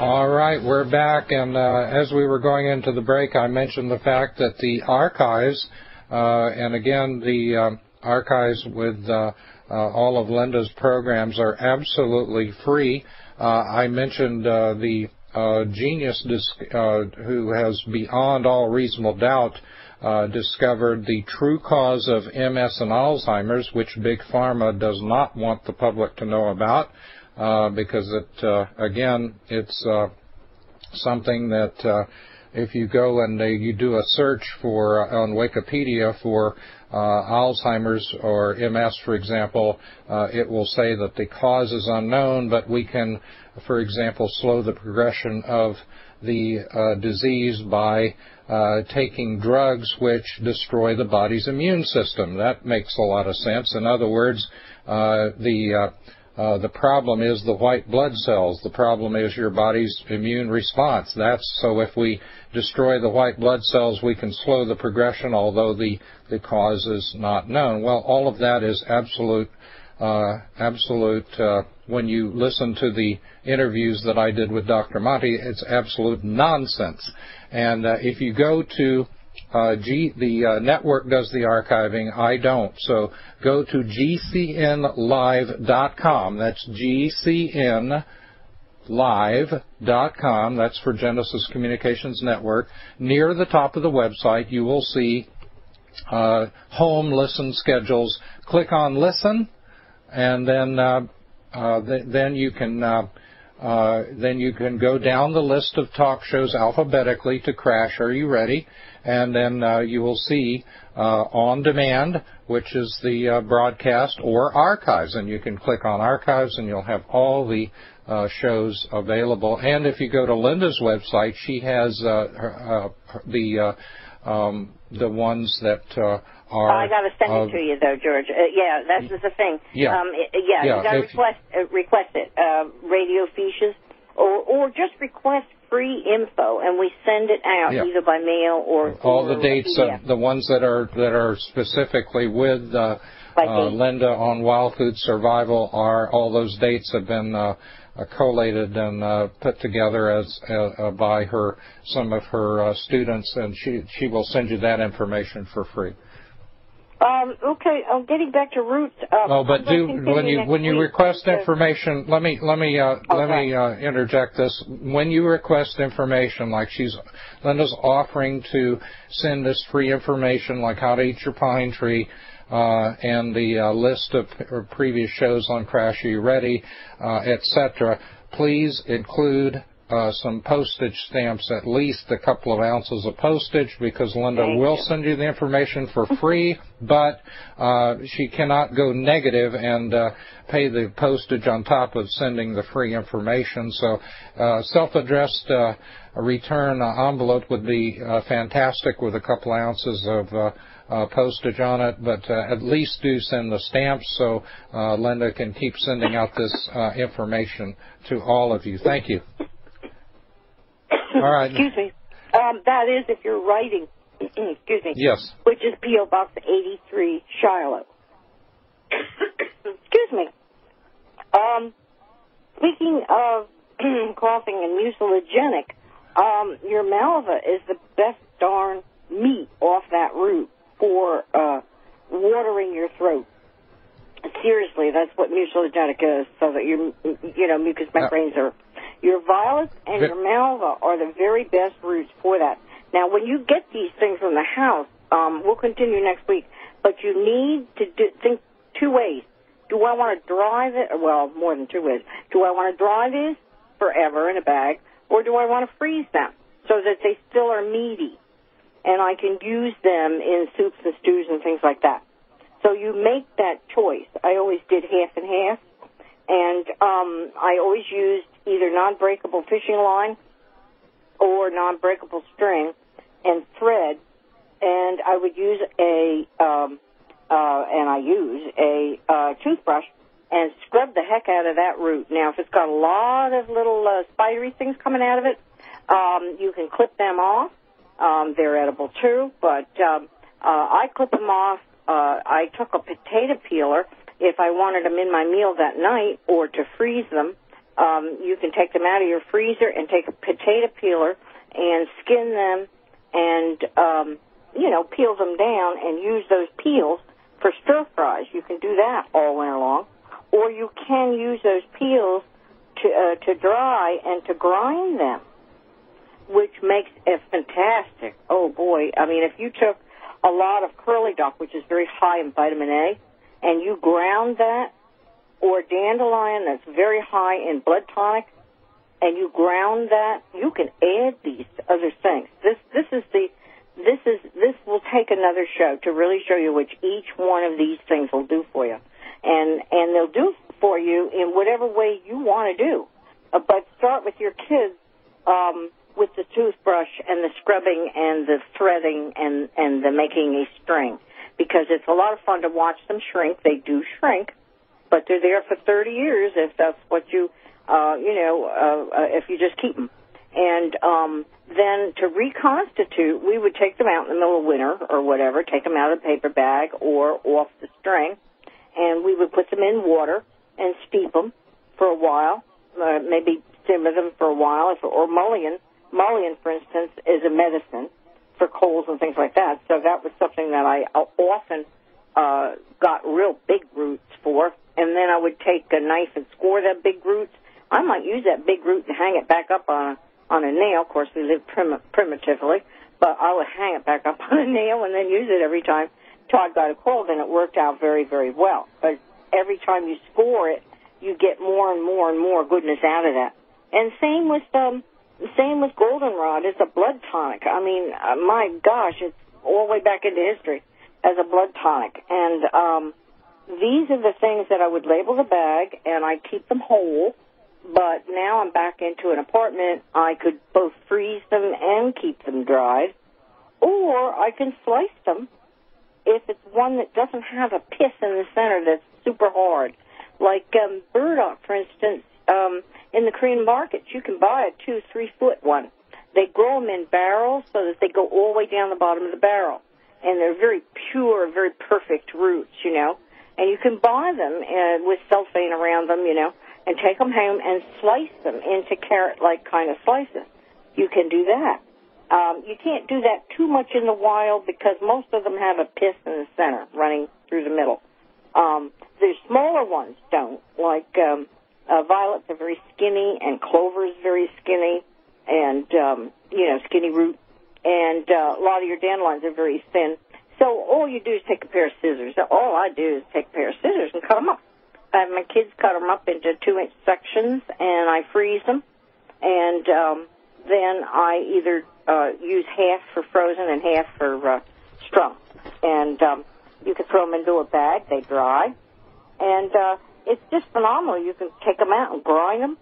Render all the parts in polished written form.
All right, we're back, and as we were going into the break, I mentioned the fact that the archives, and again, the archives with all of Linda's programs are absolutely free. I mentioned the genius who has, beyond all reasonable doubt, discovered the true cause of MS and Alzheimer's, which Big Pharma does not want the public to know about, because again, it's something that if you go and you do a search on Wikipedia for Alzheimer's or MS, for example, it will say that the cause is unknown, but we can, for example, slow the progression of the disease by taking drugs which destroy the body's immune system. That makes a lot of sense. In other words, the problem is the white blood cells. The problem is your body's immune response. So if we destroy the white blood cells, we can slow the progression, although the cause is not known. Well, all of that is absolute. When you listen to the interviews that I did with Dr. Monty, it's absolute nonsense. And if you go to the network does the archiving, I don't. So go to gcnlive.com. That's gcnlive.com. That's for Genesis Communications Network. Near the top of the website, you will see home listen schedules. Click on listen, and then you can go down the list of talk shows alphabetically to Crash. Are you ready? And then you will see On Demand, which is the broadcast, or Archives. And you can click on Archives, and you'll have all the shows available. And if you go to Linda's website, she has the ones that are... I got to send it to you, though, George. Yeah, that's the thing. Yeah. You got to request it. Radio fiches, or just request free info, and we send it out either by mail or all the dates of the ones that are specifically with Linda on wild food survival all those dates have been collated and put together by some of her students, and she will send you that information for free. Okay, getting back to roots. But when you request information, let me interject this. When you request information, like Linda's offering to send us free information, like how to eat your pine tree, and the list of previous shows on Crash, Are You Ready, etc. Please include some postage stamps, at least a couple of ounces of postage, because Linda will send you the information for free, but she cannot go negative and pay the postage on top of sending the free information. So self-addressed return envelope would be fantastic with a couple ounces of postage on it, but at least do send the stamps so Linda can keep sending out this information to all of you. Thank you. All right. Excuse me. That is if you're writing. Excuse me. Yes. Which is P.O. Box 83, Shiloh. Excuse me. Speaking of coughing and mucilagenic, your Malva is the best darn meat off that root for watering your throat. Seriously, that's what mucilagenic is, so that your mucous membranes are. Your violets and your Malva are the very best roots for that. Now, when you get these things from the house, we'll continue next week, but you need to think two ways. Do I want to dry it? Well, more than two ways. Do I want to dry these forever in a bag, or do I want to freeze them so that they still are meaty and I can use them in soups and stews and things like that? So you make that choice. I always did half and half, and I always used either non-breakable fishing line or non-breakable string and thread, and I would use a toothbrush and scrub the heck out of that root. Now, if it's got a lot of little spidery things coming out of it, you can clip them off. They're edible too, but I clip them off. I took a potato peeler if I wanted them in my meal that night, or to freeze them, You can take them out of your freezer and take a potato peeler and skin them and, peel them down and use those peels for stir fries. You can do that all winter long. Or you can use those peels to dry and to grind them, which makes it fantastic. Oh, boy. I mean, if you took a lot of curly duck, which is very high in vitamin A, and you ground that, or dandelion that's very high in blood tonic, and you ground that, you can add these other things. This will take another show to really show you which each one of these things will do for you. And they'll do for you in whatever way you want to do. But start with your kids with the toothbrush and the scrubbing and the threading and the making a string, because it's a lot of fun to watch them shrink. They do shrink, but they're there for 30 years if that's what you, if you just keep them. And then to reconstitute, we would take them out in the middle of winter or whatever, take them out of the paper bag or off the string, and we would put them in water and steep them for a while, maybe simmer them for a while, or mullein. Mullein, for instance, is a medicine for colds and things like that, so that was something that I often got real big roots for, and then I would take a knife and score that big roots. I might use that big root and hang it back up on a nail. Of course, we live primitively, but I would hang it back up on a nail and then use it every time Todd got a cold, and it worked out very, very well. But every time you score it, you get more and more and more goodness out of that. And same with goldenrod. It's a blood tonic. I mean, my gosh, it's all the way back into history as a blood tonic. And these are the things that I would label the bag, and I keep them whole. But now I'm back into an apartment. I could both freeze them and keep them dried, or I can slice them if it's one that doesn't have a pith in the center that's super hard. Like burdock, for instance, in the Korean markets, you can buy a 2-3 foot one. They grow them in barrels so that they go all the way down the bottom of the barrel. And they're very pure, very perfect roots, And you can buy them with cellophane around them, and take them home and slice them into carrot-like kind of slices. You can do that. You can't do that too much in the wild because most of them have a pith in the center running through the middle. The smaller ones don't, like violets are very skinny, and clover is very skinny, and, skinny root, and a lot of your dandelions are very thin. So all you do is take a pair of scissors. All I do is take a pair of scissors and cut them up. I have my kids cut them up into 2-inch sections, and I freeze them, and then I either use half for frozen and half for strung. And you can throw them into a bag. They dry. And it's just phenomenal. You can take them out and grind them.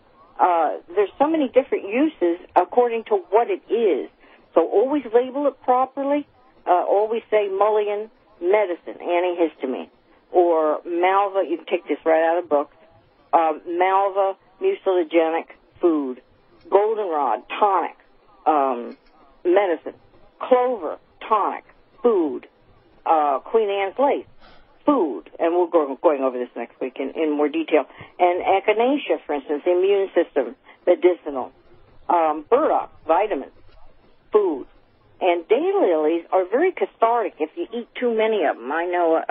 There's so many different uses according to what it is. So always label it properly. Always say mullein medicine, antihistamine. Or Malva, you can take this right out of books, Malva, mucilagenic food, goldenrod, tonic, medicine, clover, tonic, food, Queen Anne's lace, food, and we'll go going over this next week in more detail, and echinacea, for instance, immune system, medicinal, burdock, vitamins, food. And daylilies are very cathartic if you eat too many of them. I know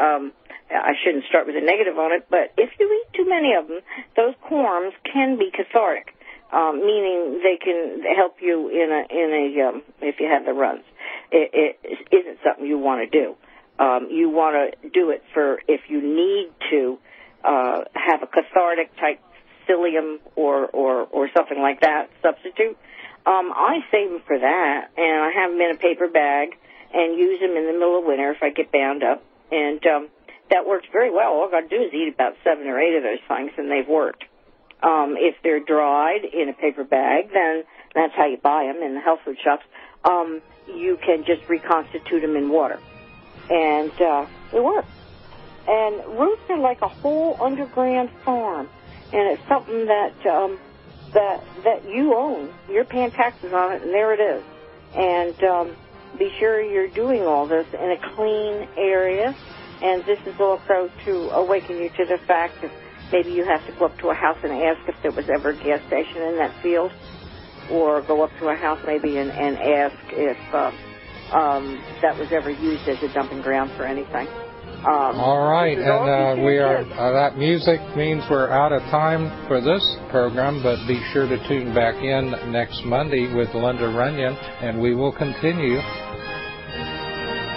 I shouldn't start with a negative on it, but if you eat too many of them, those corms can be cathartic, meaning they can help you if you have the runs. It isn't something you want to do. You want to do it for if you need to have a cathartic type psyllium or something like that substitute. I save them for that, and I have them in a paper bag and use them in the middle of winter if I get bound up. And that works very well. All I've got to do is eat about 7 or 8 of those things, and they've worked. If they're dried in a paper bag, then that's how you buy them in the health food shops. You can just reconstitute them in water, and it works. And roots are like a whole underground farm, and it's something that you own. You're paying taxes on it, and there it is. And be sure you're doing all this in a clean area. And this is also to awaken you to the fact maybe you have to go up to a house and ask if there was ever a gas station in that field, or go up to a house maybe and ask if that was ever used as a dumping ground for anything. All right, and we are. That music means we're out of time for this program, but be sure to tune back in next Monday with Linda Runyon, and we will continue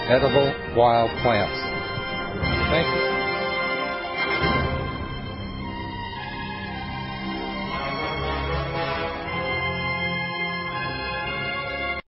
edible wild plants. Thank you.